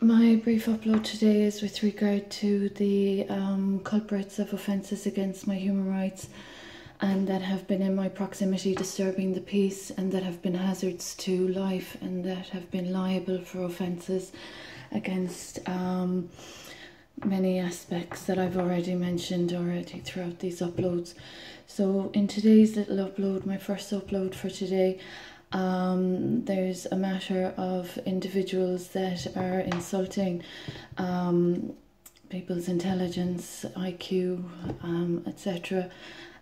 My brief upload today is with regard to the culprits of offences against my human rights and that have been in my proximity disturbing the peace and that have been hazards to life and that have been liable for offences against many aspects that I've already mentioned throughout these uploads. So in today's little upload, my first upload for today, there's a matter of individuals that are insulting people's intelligence, IQ, etc.,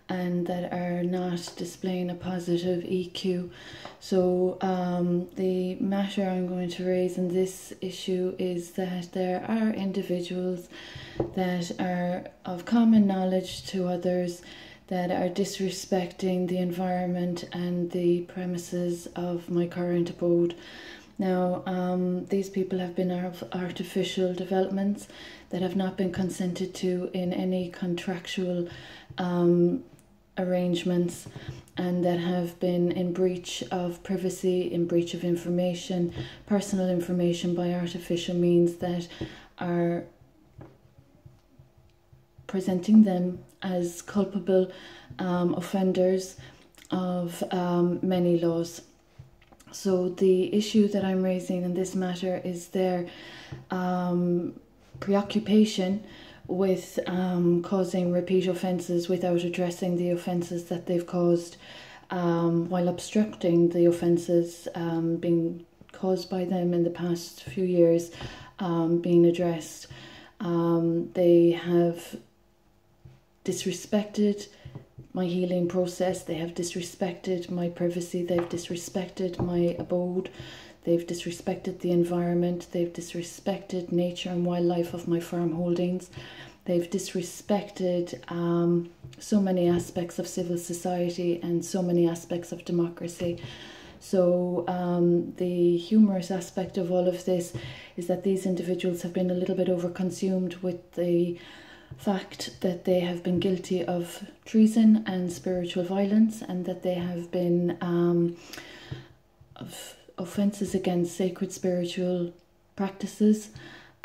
and that are not displaying a positive EQ. So the matter I'm going to raise in this issue is that there are individuals that are of common knowledge to others that are disrespecting the environment and the premises of my current abode. Now, these people have been artificial developments that have not been consented to in any contractual arrangements, and that have been in breach of privacy, in breach of information, personal information by artificial means that are presenting them as culpable offenders of many laws. So the issue that I'm raising in this matter is their preoccupation with causing repeat offences without addressing the offences that they've caused, while obstructing the offences being caused by them in the past few years being addressed. They have disrespected my healing process, they have disrespected my privacy, they've disrespected my abode, they've disrespected the environment, they've disrespected nature and wildlife of my farm holdings, they've disrespected so many aspects of civil society and so many aspects of democracy. So the humorous aspect of all of this is that these individuals have been a little bit overconsumed with the fact that they have been guilty of treason and spiritual violence, and that they have been of offences against sacred spiritual practices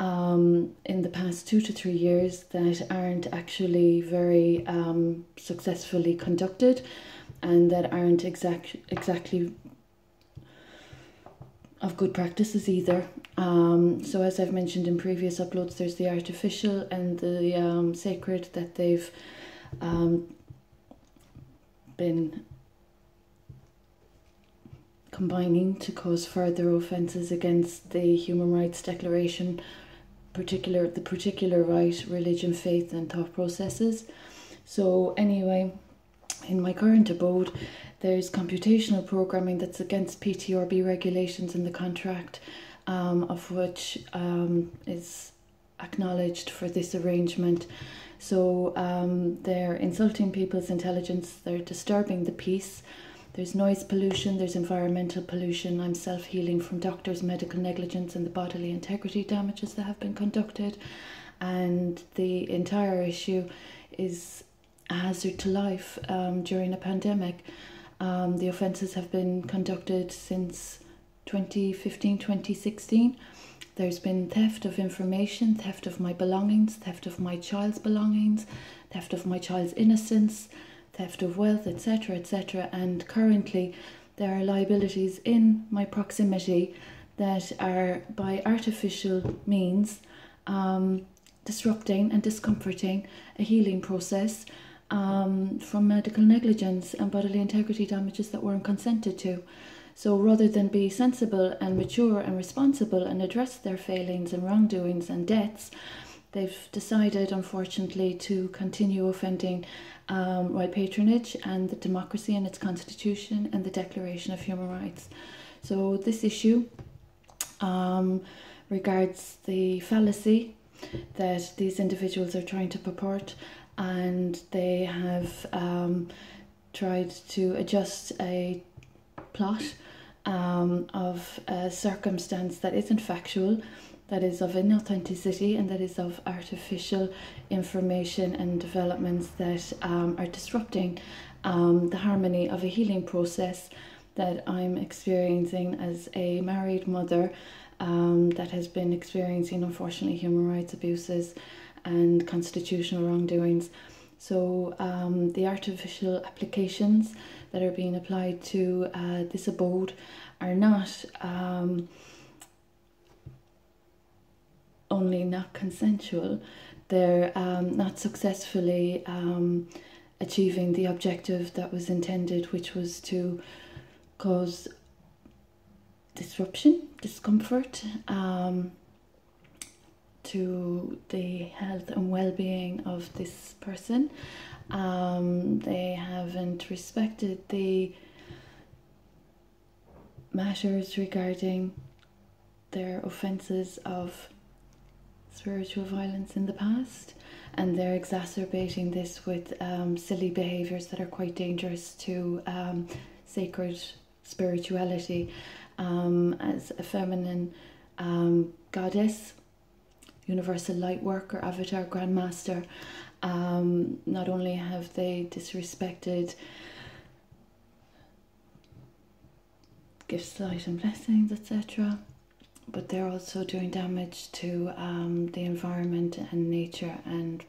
in the past 2 to 3 years that aren't actually very successfully conducted, and that aren't exactly of good practices either. So as I've mentioned in previous uploads, there's the artificial and the sacred that they've been combining to cause further offences against the Human Rights Declaration, the particular right, religion, faith and thought processes. So anyway, in my current abode, there's computational programming that's against PTRB regulations in the contract, of which is acknowledged for this arrangement. So they're insulting people's intelligence, they're disturbing the peace, there's noise pollution, there's environmental pollution, I'm self-healing from doctors' medical negligence and the bodily integrity damages that have been conducted, and the entire issue is a hazard to life during a pandemic. The offences have been conducted since 2015, 2016. There's been theft of information, theft of my belongings, theft of my child's belongings, theft of my child's innocence, theft of wealth, etc., etc. And currently there are liabilities in my proximity that are by artificial means disrupting and discomforting a healing process from medical negligence and bodily integrity damages that weren't consented to. So rather than be sensible and mature and responsible and address their failings and wrongdoings and deaths, they've decided, unfortunately, to continue offending white patronage and the democracy and its constitution and the Declaration of Human Rights. So this issue regards the fallacy that these individuals are trying to purport, and they have tried to adjust a plot of a circumstance that isn't factual, that is of inauthenticity, and that is of artificial information and developments that are disrupting the harmony of a healing process that I'm experiencing as a married mother that has been experiencing, unfortunately, human rights abuses and constitutional wrongdoings. So the artificial applications that are being applied to this abode are not only not consensual, they're not successfully achieving the objective that was intended, which was to cause disruption, discomfort to the health and well-being of this person. They haven't respected the matters regarding their offences of spiritual violence in the past, and they're exacerbating this with silly behaviours that are quite dangerous to sacred spirituality. As a feminine goddess, universal light worker, avatar, grandmaster, not only have they disrespected gifts, light and blessings, etc., but they're also doing damage to the environment and nature and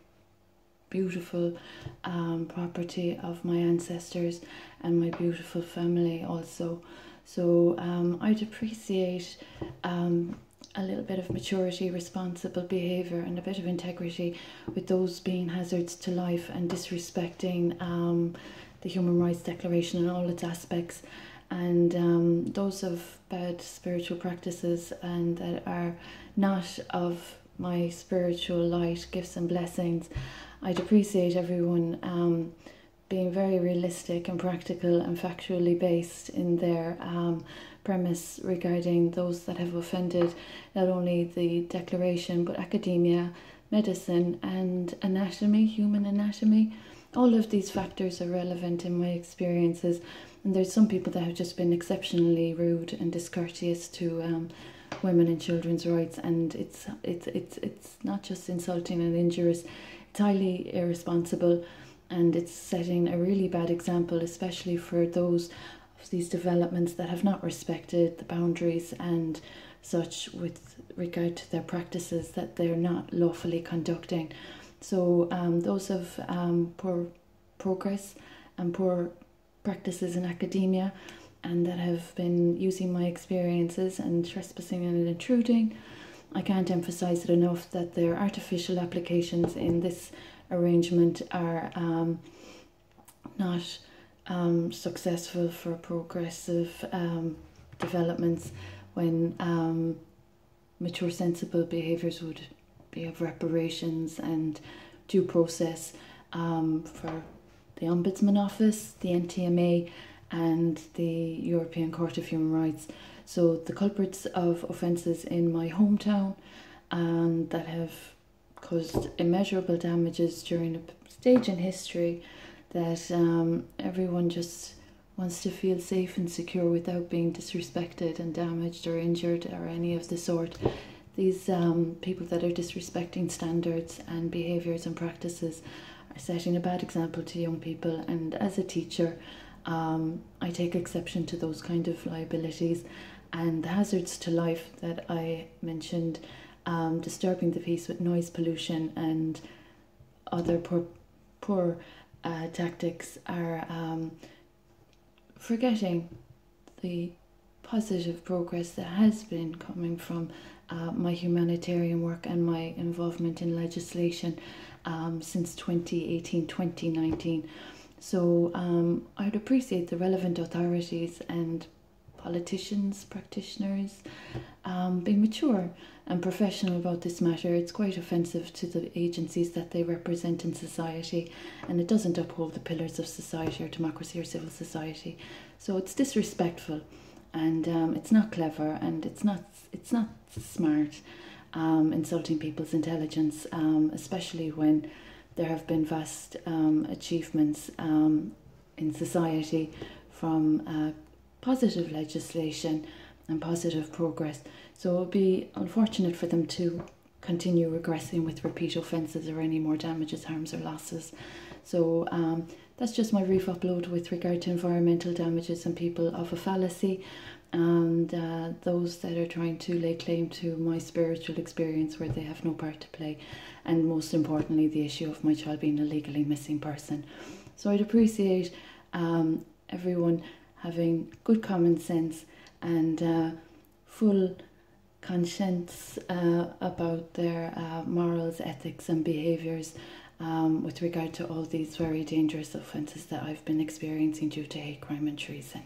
beautiful property of my ancestors and my beautiful family also. So I'd appreciate a little bit of maturity, responsible behaviour and a bit of integrity with those being hazards to life and disrespecting the Human Rights Declaration and all its aspects, and those of bad spiritual practices and that are not of my spiritual light, gifts and blessings. I'd appreciate everyone being very realistic and practical and factually based in their premise regarding those that have offended not only the declaration but academia, medicine and anatomy, human anatomy. All of these factors are relevant in my experiences, and there's some people that have just been exceptionally rude and discourteous to women and children's rights, and it's not just insulting and injurious, it's highly irresponsible, and it's setting a really bad example, especially for those of these developments that have not respected the boundaries and such with regard to their practices that they're not lawfully conducting. So those of poor progress and poor practices in academia and that have been using my experiences and trespassing and intruding, I can't emphasize it enough that their artificial applications in this arrangement are not successful for progressive developments when mature sensible behaviours would be of reparations and due process for the Ombudsman Office, the NTMA and the European Court of Human Rights. So the culprits of offences in my hometown that have caused immeasurable damages during a stage in history that everyone just wants to feel safe and secure without being disrespected and damaged or injured or any of the sort. These people that are disrespecting standards and behaviours and practices are setting a bad example to young people, and as a teacher I take exception to those kind of liabilities and the hazards to life that I mentioned, disturbing the peace with noise pollution and other poor tactics are forgetting the positive progress that has been coming from my humanitarian work and my involvement in legislation since 2018-2019. So I'd appreciate the relevant authorities and politicians, practitioners being mature and professional about this matter. It's quite offensive to the agencies that they represent in society, and it doesn't uphold the pillars of society or democracy or civil society. So it's disrespectful, and it's not clever, and it's not smart, insulting people's intelligence, especially when there have been vast achievements in society from positive legislation and positive progress. So it would be unfortunate for them to continue regressing with repeat offences or any more damages, harms or losses. So that's just my brief upload with regard to environmental damages and people of a fallacy. and those that are trying to lay claim to my spiritual experience where they have no part to play, and most importantly the issue of my child being a legally missing person. So I'd appreciate everyone having good common sense and full conscience about their morals, ethics and behaviours with regard to all these very dangerous offences that I've been experiencing due to hate crime and treason.